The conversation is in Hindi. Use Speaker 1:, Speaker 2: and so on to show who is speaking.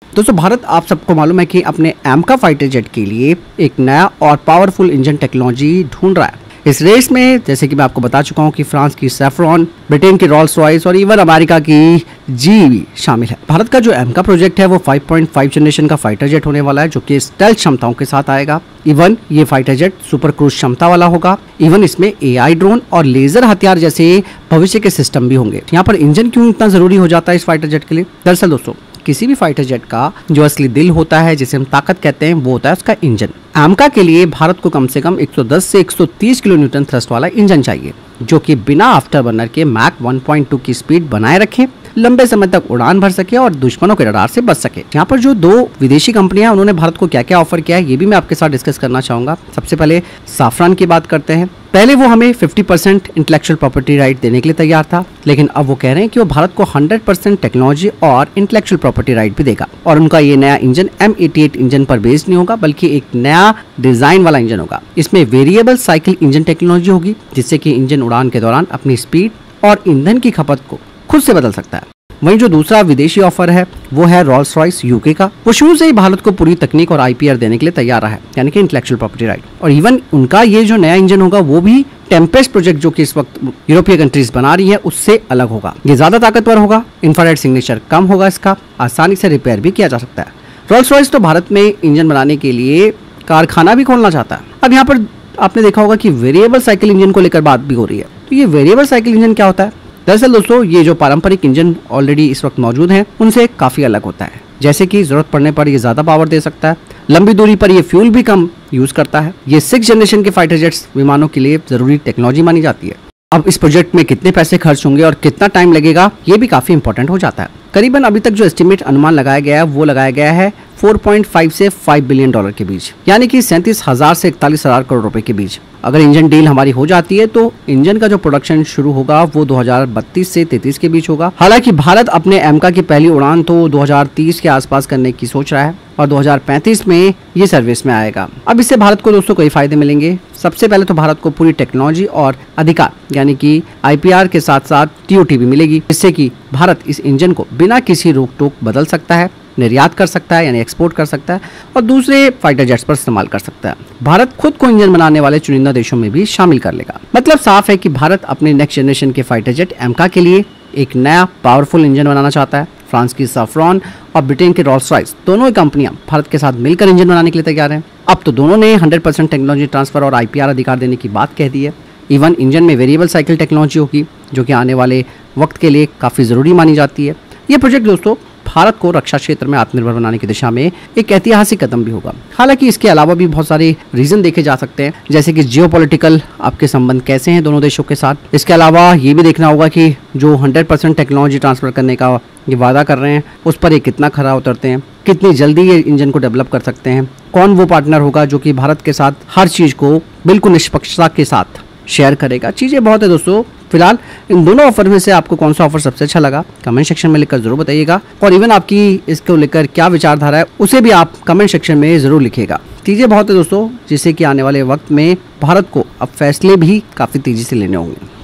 Speaker 1: दोस्तों भारत आप सबको मालूम है कि अपने एमका फाइटर जेट के लिए एक नया और पावरफुल इंजन टेक्नोलॉजी ढूंढ रहा है। इस रेस में जैसे कि मैं आपको बता चुका हूं कि फ्रांस की सैफ्रॉन, ब्रिटेन की रॉल्स रॉयस और इवन अमेरिका की जीई शामिल है। भारत का जो एमका प्रोजेक्ट है वो 5.5 जनरेशन का फाइटर जेट होने वाला है, जो कि स्टेल्थ क्षमताओं के साथ आएगा। इवन ये फाइटर जेट सुपर क्रूज क्षमता वाला होगा। इवन इसमें एआई ड्रोन और लेजर हथियार जैसे भविष्य के सिस्टम भी होंगे। यहाँ पर इंजन क्यों इतना जरूरी हो जाता है इस फाइटर जेट के लिए? दरअसल दोस्तों किसी भी फाइटर जेट का जो असली दिल होता है, जिसे हम ताकत कहते हैं, वो होता है उसका इंजन। एमका के लिए भारत को कम से कम 110 से 130 किलो न्यूटन थ्रस्ट वाला इंजन चाहिए, जो कि बिना आफ्टर बर्नर के मैक 1.2 की स्पीड बनाए रखे, लंबे समय तक उड़ान भर सके और दुश्मनों के रडार से बच सके। यहाँ पर जो दो विदेशी कंपनियां उन्होंने भारत को क्या क्या ऑफर किया है, ये भी मैं आपके साथ डिस्कस करना चाहूंगा। सबसे पहले सैफ्रॉन की बात करते हैं। पहले वो हमें 50% इंटेलेक्चुअल प्रॉपर्टी राइट देने के लिए तैयार था, लेकिन अब वो कह रहे हैं कि वो भारत को 100% टेक्नोलॉजी और इंटेलेक्चुअल प्रॉपर्टी राइट भी देगा। और उनका ये नया इंजन M88 इंजन पर बेस्ड नहीं होगा, बल्कि एक नया डिजाइन वाला इंजन होगा। इसमें वेरिएबल साइकिल इंजन टेक्नोलॉजी होगी, जिससे कि इंजन उड़ान के दौरान अपनी स्पीड और ईंधन की खपत को खुद से बदल सकता है। वहीं जो दूसरा विदेशी ऑफर है वो है रॉल्स रॉयस यूके का। वो शुरू से ही भारत को पूरी तकनीक और आईपीआर देने के लिए तैयार रहा है, यानी कि इंटेलेक्चुअल प्रॉपर्टी राइट। और इवन उनका ये जो नया इंजन होगा वो भी टेम्पेस्ट प्रोजेक्ट जो कि इस वक्त यूरोपीय कंट्रीज बना रही है उससे अलग होगा। ये ज्यादा ताकतवर होगा, इंफ्रारेड सिग्नेचर कम होगा, इसका आसानी से रिपेयर भी किया जा सकता है। रॉल्स रॉयस तो भारत में इंजन बनाने के लिए कारखाना भी खोलना चाहता है। अब यहाँ पर आपने देखा होगा कि वेरिएबल साइकिल इंजन को लेकर बात भी हो रही है। तो ये वेरिएबल साइकिल इंजन क्या होता है? दरअसल दोस्तों ये जो पारंपरिक इंजन ऑलरेडी इस वक्त मौजूद हैं उनसे काफी अलग होता है। जैसे कि जरूरत पड़ने पर ये ज्यादा पावर दे सकता है, लंबी दूरी पर ये फ्यूल भी कम यूज करता है। ये 6th जनरेशन के फाइटर जेट्स विमानों के लिए जरूरी टेक्नोलॉजी मानी जाती है। अब इस प्रोजेक्ट में कितने पैसे खर्च होंगे और कितना टाइम लगेगा, ये भी काफी इंपॉर्टेंट हो जाता है। करीबन अभी तक जो एस्टिमेट अनुमान लगाया गया है वो लगाया गया है 4.5 से 5 बिलियन डॉलर के बीच, यानी कि 37,000 से 41,000 करोड़ रुपए के बीच। अगर इंजन डील हमारी हो जाती है तो इंजन का जो प्रोडक्शन शुरू होगा वो 2032 से 33 के बीच होगा। हालांकि भारत अपने एमका की पहली उड़ान तो 2030 के आसपास करने की सोच रहा है और 2035 में ये सर्विस में आएगा। अब इससे भारत को दोस्तों कई फायदे मिलेंगे। सबसे पहले तो भारत को पूरी टेक्नोलॉजी और अधिकार यानी कि आईपीआर के साथ साथ टीओटी भी मिलेगी, जिससे कि भारत इस इंजन को बिना किसी रोक टोक बदल सकता है, निर्यात कर सकता है यानी एक्सपोर्ट कर सकता है और दूसरे फाइटर जेट्स पर इस्तेमाल कर सकता है। भारत खुद को इंजन बनाने वाले चुनिंदा देशों में भी शामिल कर लेगा। मतलब साफ है कि भारत अपने नेक्स्ट जनरेशन के फाइटर जेट एमका के लिए एक नया पावरफुल इंजन बनाना चाहता है। फ्रांस की सैफ्रॉन और ब्रिटेन की रॉल्स रॉयस दोनों ही कंपनियां भारत के साथ मिलकर इंजन बनाने के लिए तैयार हैं। अब तो दोनों ने 100% टेक्नोलॉजी ट्रांसफर और आईपीआर अधिकार देने की बात कह दी है। इवन इंजन में वेरिएबल साइकिल टेक्नोलॉजी होगी, जो कि आने वाले वक्त के लिए काफ़ी ज़रूरी मानी जाती है। ये प्रोजेक्ट दोस्तों भारत को रक्षा क्षेत्र में आत्मनिर्भर बनाने की दिशा में एक ऐतिहासिक कदम भी होगा। हालांकि इसके अलावा भी बहुत सारे रीजन देखे जा सकते हैं, जैसे कि जियोपॉलिटिकल आपके संबंध कैसे हैं दोनों देशों के साथ। इसके अलावा ये भी देखना होगा कि जो 100% टेक्नोलॉजी ट्रांसफर करने का ये वादा कर रहे हैं उस पर ये कितना खरा उतरते हैं, कितनी जल्दी ये इंजन को डेवलप कर सकते हैं, कौन वो पार्टनर होगा जो कि भारत के साथ हर चीज़ को बिल्कुल निष्पक्षता के साथ शेयर करेगा। चीज़ें बहुत है दोस्तों। फिलहाल इन दोनों ऑफर में से आपको कौन सा ऑफर सबसे अच्छा लगा कमेंट सेक्शन में लिखकर जरूर बताइएगा, और इवन आपकी इसको लेकर क्या विचारधारा है उसे भी आप कमेंट सेक्शन में जरूर लिखिएगा। चीज़ें बहुत है दोस्तों, जिससे कि आने वाले वक्त में भारत को अब फैसले भी काफ़ी तेज़ी से लेने होंगे।